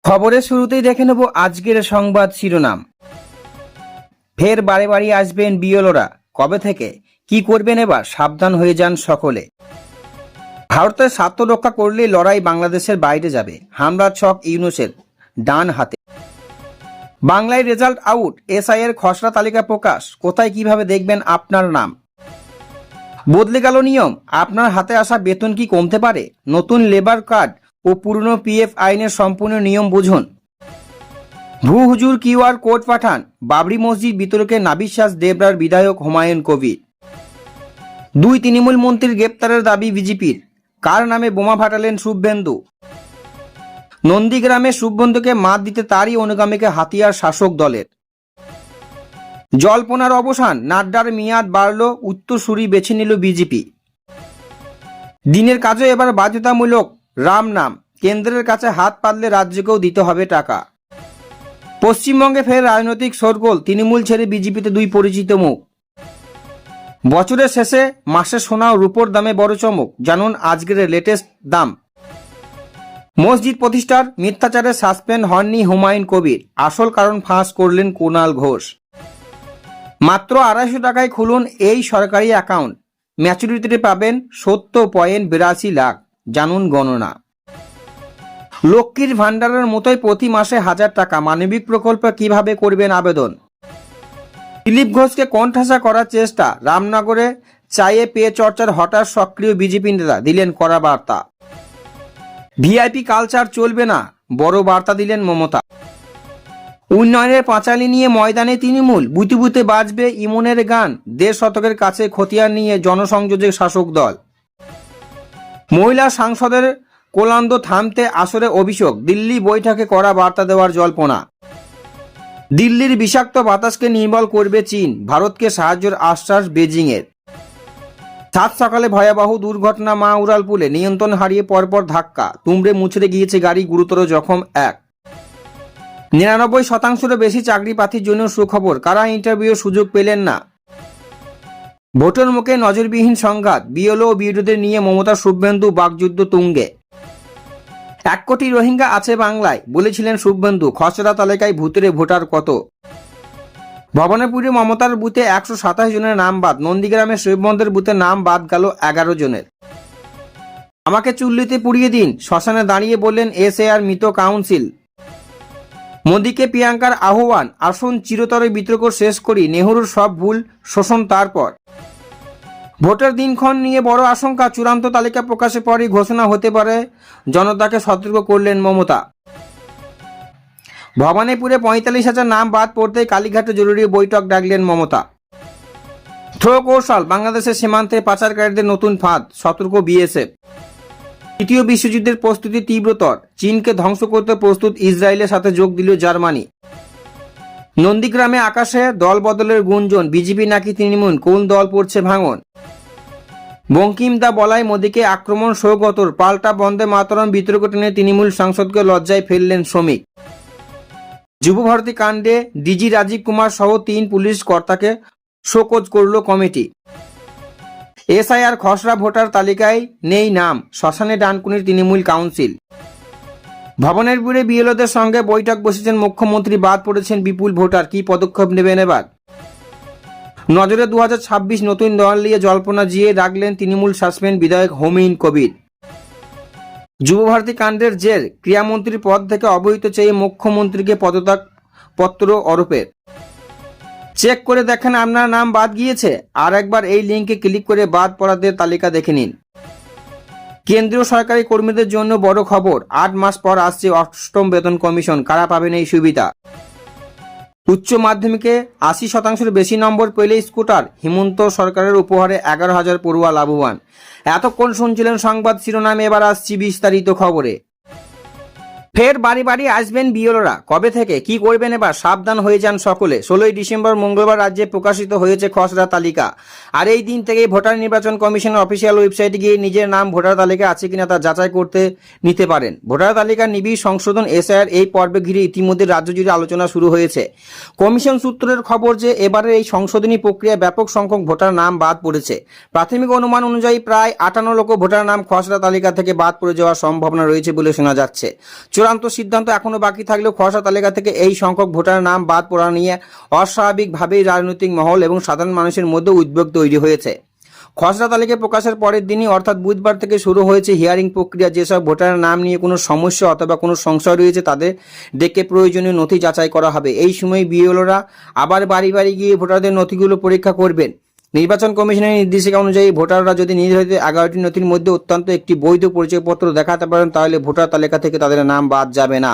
খবরের শুরুতেই দেখে নেব আজকের সংবাদ শিরোনাম। ফের বারে বাড়ি আসবেন বিএলওরা, কবে থেকে কি করবেন এবার সাবধান হয়ে যান সকলে। ভারতের স্বার্থ রক্ষা করলে লড়াই বাংলাদেশের বাইরে যাবে, হামলার ছক ইউনূসের ডান হাতে। বাংলায় রেজাল্ট আউট, এসআই এর খসড়া তালিকা প্রকাশ, কোথায় কিভাবে দেখবেন আপনার নাম। বদলে গেল নিয়ম, আপনার হাতে আসা বেতন কি কমতে পারে। নতুন লেবার কার্ড ও পুরনো পিএফ আইনের সম্পূর্ণ নিয়ম বুঝুন। ভূ হুজুর কিউআর কোড পাঠান, বাবরি মসজিদ বিতর্কে নাবিশ্বাস দেবরার বিধায়ক হুমায়ুন কবির। দুই তৃণমূল মন্ত্রীর গ্রেপ্তারের দাবি বিজেপির, কার নামে বোমা ফাটালেন শুভেন্দু। নন্দীগ্রামে শুভেন্দুকে মাত দিতে তারই অনুগামীকে হাতিয়ার শাসক দলের। জল্পনার অবসান, নাড্ডার মেয়াদ বাড়ল, উত্তরসূরি বেছে নিল বিজেপি। দিনের কাজে এবার বাধ্যতামূলক রাম নাম, কেন্দ্রের কাছে হাত পাতলে রাজ্যকেও দিতে হবে টাকা। পশ্চিমবঙ্গে ফের রাজনৈতিক শোরগোল, তৃণমূল ছেড়ে বিজেপিতে দুই পরিচিত মুখ। বছরের শেষে মাসে সোনা ও রূপোর দামে বড় চমক, জানুন আজকের লেটেস্ট দাম। মসজিদ প্রতিষ্ঠার মিথ্যাচারে সাসপেন্ড হননি হুমায়ুন কবির, আসল কারণ ফাঁস করলেন কুণাল ঘোষ। মাত্র 250 টাকায় খুলুন এই সরকারি অ্যাকাউন্ট, ম্যাচুরিটিতে পাবেন 70.82 লাখ, জানুন গণনা। লক্ষ্মীর ভান্ডারের মতোই প্রতি মাসে 1000 টাকা, মানবিক প্রকল্পে কিভাবে করবেন আবেদন। দিলীপ ঘোষকে কোণঠাসা করার চেষ্টা, রামনগরে চায়ে পেয়ে চর্চার হঠাৎ সক্রিয় বিজেপি নেতা দিলেন কড়া বার্তা। ভিআইপি কালচার চলবে না, বড় বার্তা দিলেন মমতা। উন্নয়নের পাঁচালী নিয়ে ময়দানে তৃণমূল, বুতে বুতে বাজবে ইমনের গান, 1.5 শতকের কাছে খতিয়ান নিয়ে জনসংযোগের শাসক দল। মহিলা সাংসদের কোলান্দ থামতে আসরে অভিযোগ, দিল্লি বৈঠকে কড়া বার্তা দেওয়ার জল্পনা। দিল্লির বিষাক্ত বাতাসকে নির্মল করবে চীন, ভারতকে সাহায্যের আশ্বাস বেজিংয়ের। সাত সকালে ভয়াবহ দুর্ঘটনা মা উড়ালপুলে, নিয়ন্ত্রণ হারিয়ে পরপর ধাক্কা, তুমড়ে মুচড়ে গিয়েছে গাড়ি, গুরুতর জখম এক। 99% বেশি চাকরি প্রার্থীর জন্য সুখবর, কারা ইন্টারভিউর সুযোগ পেলেন না। ভোটের মুখে নজরবিহীন সংঘাত, বিএলও ও বিরোধীদের নিয়ে মমতা শুভেন্দু বাকযুদ্ধ তুঙ্গে। 1 কোটি রোহিঙ্গা আছে বাংলায়, বলেছিলেন শুভেন্দু, খসড়া তালিকায় ভূতেরে ভোটার কত। ভবানীপুরে মমতার বুথে 127 জনের নাম বাদ, নন্দীগ্রামে শিবমন্দির বুথে নাম বাদ গেল 11 জনের। আমাকে চুল্লিতে পুড়িয়ে দিন, শ্মশানে দাঁড়িয়ে বললেন এসএআর মৃত কাউন্সিল। মোদীকে প্রিয়াঙ্কার আহ্বান, আসুন চিরতর বিতর্ক শেষ করি, নেহরুর সব ভুল শোষণ তারপর। ভোটের দিনক্ষণ নিয়ে বড় আশঙ্কা, চূড়ান্ত তালিকা প্রকাশের পরই ঘোষণা হতে পারে, জনতাকে সতর্ক করলেন মমতা। ভবানীপুরে 45,000 নাম বাদ পড়তে কালীঘাটে জরুরি বৈঠক ডাকলেন মমতা। থ্রো কৌশল, বাংলাদেশের সীমান্তে পাচারকারীদের নতুন ফাঁদ, সতর্ক বিএসএফ। তৃতীয় বিশ্বযুদ্ধের প্রস্তুতি তীব্রতর, চীনকে ধ্বংস করতে প্রস্তুত ইসরায়েলের সাথে যোগ দিল জার্মানি। নন্দীগ্রামে আকাশে দল বদলের গুঞ্জন, বিজেপি নাকি তৃণমূল, কোন দল পড়ছে ভাঙন। বঙ্কিম দা বলায় মোদীকে আক্রমণ সৌগতর, পাল্টা বন্দে মাতরম বিতর্ক টেনে তৃণমূল সাংসদকে লজ্জায় ফেললেন শ্রমিক। যুবভারতী কাণ্ডে ডিজি রাজীব কুমার সহ 3 পুলিশ কর্তাকে শোকজ করল কমিটি। এসআইআর খসড়া ভোটার তালিকায় নেই নাম, শ্মশানে ডানকুনির তৃণমূল কাউন্সিল। ভবানীপুরে বিএলওদের সঙ্গে বৈঠক বসেছেন মুখ্যমন্ত্রী, বাদ পড়েছেন বিপুল ভোটার, কি পদক্ষেপ নেবেন এবার। নজরে 2026 নতুন দল নিয়ে জল্পনা জিয়ে রাখলেন তৃণমূল সাসপেন্ড বিধায়ক হুমায়ুন কবির। যুবভারতী কাণ্ডের জের, ক্রীড়ামন্ত্রীর পদ থেকে অবহিত চেয়ে মুখ্যমন্ত্রীকে পদত্যাগ পত্র অরূপের। চেক করে দেখেন আপনার নাম বাদ গিয়েছে, আর একবার এই লিঙ্কে ক্লিক করে বাদ পড়াদের তালিকা দেখে নিন। কেন্দ্রীয় সরকারি কর্মীদের জন্য বড় খবর, 8 মাস পর আসছে 8ম বেতন কমিশন, কারা পাবেন এই সুবিধা। উচ্চ মাধ্যমিকে 80% বেশি নম্বর পেলে স্কুটার, হিমন্ত সরকারের উপহারে 11,000 পড়ুয়া লাভবান। এতক্ষণ শুনছিলেন সংবাদ শিরোনাম, এবার আসছি বিস্তারিত খবরে। ফের বাড়ি বাড়ি আসবেন বিএলওরা, কবে থেকে কি করবেন এবার সাবধান হয়ে যান সকলে। 16ই ডিসেম্বর মঙ্গলবার রাজ্যে প্রকাশিত হয়েছে খসড়া তালিকা, আর এই দিন থেকেই ভোটার নির্বাচন কমিশনের অফিসিয়াল ওয়েবসাইটে গিয়ে নিজের নাম ভোটার তালিকা আছে কিনা তা যাচাই করতে নিতে পারেন। ভোটার তালিকার নিবিড় সংশোধন এসআইআর এই পর্বে ঘিরে ইতিমধ্যে রাজ্য জুড়ে আলোচনা শুরু হয়েছে। কমিশন সূত্রের খবর যে এবারের এই সংশোধনী প্রক্রিয়ায় ব্যাপক সংখ্যক ভোটার নাম বাদ পড়েছে। প্রাথমিক অনুমান অনুযায়ী প্রায় 58 লক্ষ ভোটার নাম খসড়া তালিকা থেকে বাদ পড়ে যাওয়ার সম্ভাবনা রয়েছে বলে শোনা যাচ্ছে। চূড়ান্ত সিদ্ধান্ত এখনো বাকি থাকলেও খসড়া তালিকা থেকে এই সংখ্যক ভোটারের নাম বাদ পড়া নিয়ে অস্বাভাবিকভাবেই রাজনৈতিক মহল এবং সাধারণ মানুষের মধ্যে উদ্বেগ তৈরি হয়েছে। খসড়া তালিকা প্রকাশের পরের দিনই অর্থাৎ বুধবার থেকে শুরু হয়েছে হিয়ারিং প্রক্রিয়া। যেসব ভোটারের নাম নিয়ে কোনো সমস্যা অথবা কোনো সংশয় রয়েছে তাদের ডেকে প্রয়োজনীয় নথি যাচাই করা হবে। এই সময় বিএলওরা আবার বাড়ি বাড়ি গিয়ে ভোটারদের নথিগুলো পরীক্ষা করবেন। নির্বাচন কমিশনের নির্দেশিকা অনুযায়ী ভোটাররা যদি নির্ধারিত 11টি নথির মধ্যে অত্যন্ত একটি বৈধ পরিচয়পত্র দেখাতে পারেন তাহলে ভোটার তালিকা থেকে তাদের নাম বাদ যাবে না।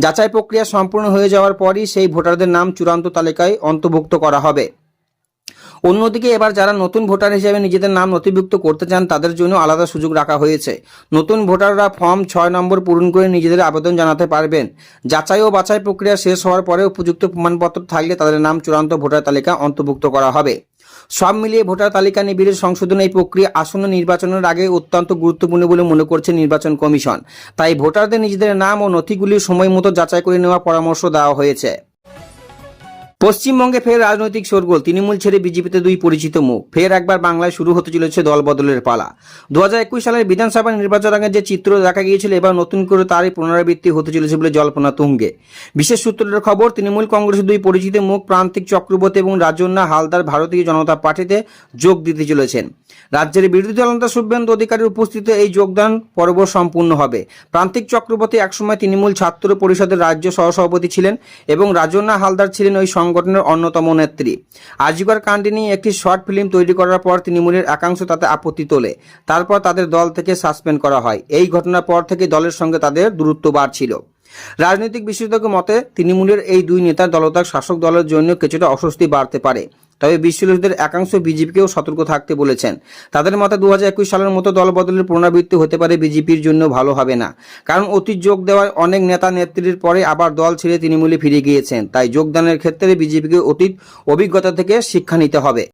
যাচাই প্রক্রিয়া সম্পূর্ণ হয়ে যাওয়ার পরই সেই ভোটারদের নাম চূড়ান্ত তালিকায় অন্তর্ভুক্ত করা হবে। অন্যদিকে এবার যারা নতুন ভোটার হিসেবে নিজেদের নাম নথিভুক্ত করতে চান তাদের জন্য আলাদা সুযোগ রাখা হয়েছে। নতুন ভোটাররা ফর্ম 6 নম্বর পূরণ করে নিজেদের আবেদন জানাতে পারবেন। যাচাই ও বাছাই প্রক্রিয়া শেষ হওয়ার পরে উপযুক্ত প্রমাণপত্র থাকলে তাদের নাম চূড়ান্ত ভোটার তালিকা অন্তর্ভুক্ত করা হবে। সব মিলিয়ে ভোটার তালিকা নিবিড় সংশোধন এই প্রক্রিয়া আসন্ন নির্বাচনের আগে অত্যন্ত গুরুত্বপূর্ণ বলে মনে করছে নির্বাচন কমিশন। তাই ভোটারদের নিজেদের নাম ও নথিগুলি সময় মতো যাচাই করে নেওয়ার পরামর্শ দেওয়া হয়েছে। পশ্চিমবঙ্গে ফের রাজনৈতিক শোরগোল। তৃণমূল ছেড়ে বিজেপিতে দুই পরিচিত মুখ। ফের একবার বাংলায় শুরু হতে চলেছে দল বদলের পালা। 2021 সালের বিধানসভা নির্বাচন আগে যে চিত্র দেখা গিয়েছিল এবার নতুন করে তারই পুনরাবৃত্তি হতে চলেছে বলে জল্পনা তুঙ্গে। বিশেষ সূত্রের খবর, তৃণমূল কংগ্রেসের দুই পরিচিত মুখ প্রান্তিক চক্রবর্তী এবং রাজন্না হালদার ভারতীয় জনতা পার্টিতে যোগ দিতে চলেছেন। রাজ্যের বিরোধী দলনেতা শুভেন্দু অধিকারীর উপস্থিতিতে এই যোগদান পর্ব সম্পূর্ণ হবে। প্রান্তিক চক্রবর্তী একসময় তৃণমূল ছাত্র পরিষদের রাজ্য সহসভাপতি ছিলেন এবং রাজন্না হালদার ছিলেন ওই সংগঠনের অন্যতম নেত্রী। আজিকর কাণ্ডে নিয়ে একটি শর্ট ফিল্ম তৈরি করার পর তৃণমূলের একাংশ তাতে আপত্তি তোলে। তারপর তাদের দল থেকে সাসপেন্ড করা হয়। এই ঘটনার পর থেকে দলের সঙ্গে তাদের দূরত্ব বাড়ছিল। রাজনৈতিক বিশেষজ্ঞ মতে তৃণমূলের এই দুই নেতার দলত্যাগ শাসক দলের জন্য কিছুটা অস্বস্তি বাড়তে পারে। তবে বিশ্লেষকদের একাংশ বিজেপিকেও সতর্ক থাকতে বলেছেন। তাদের মতে 2021 সালের মতো দল বদলের পুনরাবৃত্তি হতে পারে বিজেপির জন্য ভালো হবে না। কারণ অতীত যোগ দেওয়ার অনেক নেতা নেত্রীর পরে আবার দল ছেড়ে তৃণমূলে ফিরে গিয়েছেন। তাই যোগদানের ক্ষেত্রে বিজেপিকে অতীত অভিজ্ঞতা থেকে শিক্ষা নিতে হবে।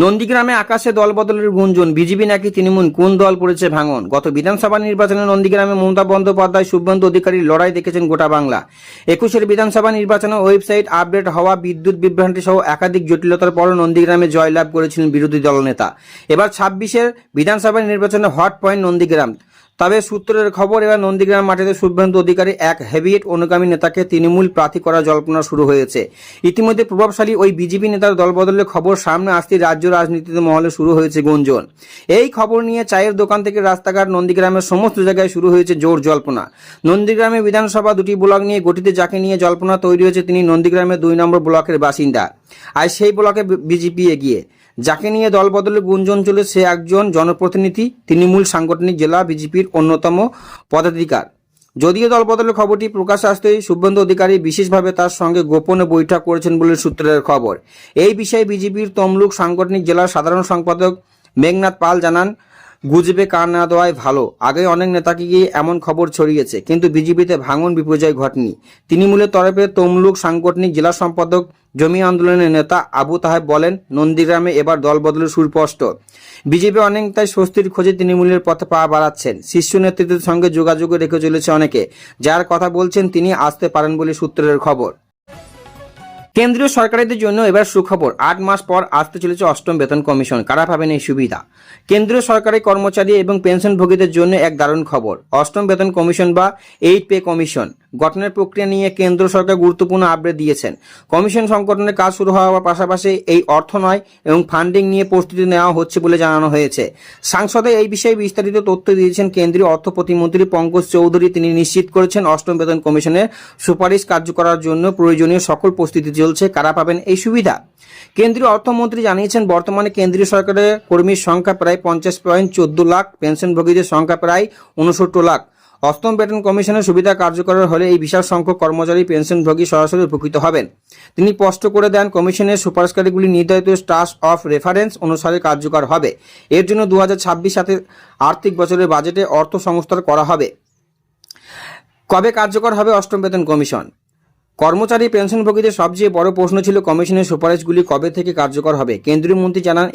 নন্দীগ্রামে আকাশে দল বদলের গুঞ্জন। বিজেপি নাকি তৃণমূল কোন দল পড়েছে ভাঙন। গত বিধানসভা নির্বাচনে নন্দীগ্রামে মমতা বন্দ্যোপাধ্যায় শুভেন্দু অধিকারীর লড়াই দেখেছেন গোটা বাংলা। 21 বিধানসভা নির্বাচনে ওয়েবসাইট আপডেট হওয়া, বিদ্যুৎ বিভ্রান্তি সহ একাধিক জটিলতার পর নন্দীগ্রামে জয়লাভ করেছিলেন বিরোধী দলনেতা। এবার 26 বিধানসভা নির্বাচনে হট পয়েন্ট নন্দীগ্রাম। তবে সূত্রের খবর, এবার নন্দীগ্রাম মাটিতে শুভেন্দু অধিকারী এক হেভিয়েট অনুগামী নেতাকে তৃণমূল প্রার্থী করার জল্পনা শুরু হয়েছে। ইতিমধ্যে প্রভাবশালী ওই বিজেপি নেতার দলবদলের খবর সামনে আসতেই রাজ্য রাজনীতিতে মহলে শুরু হয়েছে গুঞ্জন। এই খবর নিয়ে চায়ের দোকান থেকে রাস্তাঘাট নন্দীগ্রামের সমস্ত জায়গায় শুরু হয়েছে জোর জল্পনা। নন্দীগ্রামে বিধানসভা দুটি ব্লক নিয়ে গঠিত, যাকে নিয়ে জল্পনা তৈরি হয়েছে তিনি নন্দীগ্রামের 2 নম্বর ব্লকের বাসিন্দা। আর সেই ব্লকে বিজেপি এগিয়ে। যাকে নিয়ে দল বদলের গুঞ্জন চলে সে একজন জনপ্রতিনিধি, তৃণমূল সাংগঠনিক জেলা বিজেপির অন্যতম পদাধিকার। যদিও দল বদলের খবরটি প্রকাশ আসতেই শুভেন্দু অধিকারী বিশেষভাবে তার সঙ্গে গোপনে বৈঠক করেছেন বলে সূত্রের খবর। এই বিষয়ে বিজেপির তমলুক সাংগঠনিক জেলার সাধারণ সম্পাদক মেঘনাথ পাল জানান, গুজবে কান না দেওয়াই ভালো। আগে অনেক নেতাকে গিয়ে এমন খবর ছড়িয়েছে, কিন্তু বিজেপিতে ভাঙন বিপর্যয় ঘটেনি। তৃণমূলের তরফে তমলুক সাংগঠনিক জেলা সম্পাদক জমি আন্দোলনের নেতা আবু তাহেব বলেন, নন্দীগ্রামে এবার দল বদলের সুস্পষ্ট। বিজেপি অনেক তাই স্বস্তির খোঁজে তৃণমূলের পথে পা বাড়াচ্ছেন। শীর্ষ নেতৃত্বের সঙ্গে যোগাযোগ রেখে চলেছে অনেকে। যার কথা বলছেন তিনি আসতে পারেন বলে সূত্রের খবর। কেন্দ্রীয় সরকারিদের জন্য এবার সুখবর। 8 মাস পর আসতে চলেছে 8ম বেতন কমিশন। কারা পাবেন এই সুবিধা? কেন্দ্রীয় সরকারি কর্মচারী এবং পেনশনভোগীদের জন্য এক দারুণ খবর। 8ম বেতন কমিশন বা 8 পে কমিশন গঠনের প্রক্রিয়া নিয়ে কেন্দ্র সরকার গুরুত্বপূর্ণ আপডেট দিয়েছেন। কমিশন সংগঠনের কাজ শুরু হওয়ার পাশাপাশি এই অর্থ নয় এবং ফান্ডিং নিয়ে প্রস্তুতি নেওয়া হচ্ছে বলে জানানো হয়েছে। সংসদে এই বিষয়ে বিস্তারিত তথ্য দিয়েছেন কেন্দ্রীয় অর্থ প্রতিমন্ত্রী পঙ্কজ চৌধুরী। তিনি নিশ্চিত করেছেন 8ম বেতন কমিশনের সুপারিশ কার্য করার জন্য প্রয়োজনীয় সকল প্রস্তুতি চলছে। কারা পাবেন এই সুবিধা? কেন্দ্রীয় অর্থমন্ত্রী জানিয়েছেন, বর্তমানে কেন্দ্রীয় সরকারের কর্মীর সংখ্যা প্রায় 50.14 লাখ, পেনশনভোগীদের সংখ্যা প্রায় 69 লাখ। 8ম বেতন কমিশনের সুবিধা কার্যকর হলে এই বিশাল সংখ্যক কর্মচারী পেনশনভোগী সরাসরি উপকৃত হবেন। তিনি স্পষ্ট করে দেন, কমিশনের সুপারিশকারীগুলি নির্ধারিত স্টাস অফ রেফারেন্স অনুসারে কার্যকর হবে। এর জন্য 2026 আর্থিক বছরের বাজেটে অর্থ সংস্থান করা হবে। কবে কার্যকর হবে 8ম বেতন কমিশন? কর্মচারী পেনশনভোগীদের সবচেয়ে বড় প্রশ্ন ছিল কমিশনের সুপারিশগুলি কবে থেকে কার্যকর হবে। কেন্দ্রীয় মন্ত্রী জানান,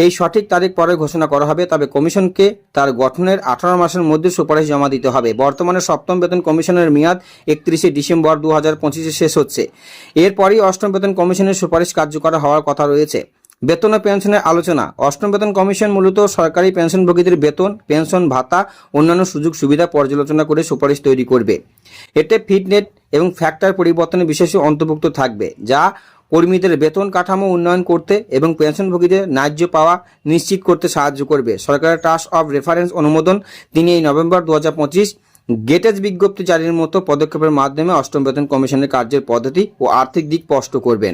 এই সঠিক তারিখ পরে ঘোষণা করা হবে। তবে কমিশনকে তার গঠনের 18 মাসের মধ্যে সুপারিশ জমা দিতে হবে। বর্তমানে 7ম বেতন কমিশনের মেয়াদ 31 ডিসেম্বর 2025 শেষ হচ্ছে। এরপরই 8ম বেতন কমিশনের সুপারিশ কার্যকর হওয়ার কথা রয়েছে। বেতন ও পেনশনের আলোচনা। অষ্টম বেতন কমিশন মূলত সরকারি পেনশনভোগীদের বেতন, পেনশন ভাতা, অন্যান্য সুযোগ সুবিধা পর্যালোচনা করে সুপারিশ তৈরি করবে। এতে ফিটনেস এবং ফ্যাক্টর পরিবর্তনের বিষয়টি অন্তর্ভুক্ত থাকবে, যা কর্মীদের বেতন কাঠামো উন্নয়ন করতে এবং পেনশনভোগীদের ন্যায্য পাওয়া নিশ্চিত করতে সাহায্য করবে। সরকারের টাস্ক অফ রেফারেন্স অনুমোদন 3 নভেম্বর 2025 গেটেজ বিজ্ঞপ্তি জারির মতো পদক্ষেপের মাধ্যমে অষ্টম বেতন কমিশনের কার্যের পদ্ধতি ও আর্থিক দিক স্পষ্ট করবেন।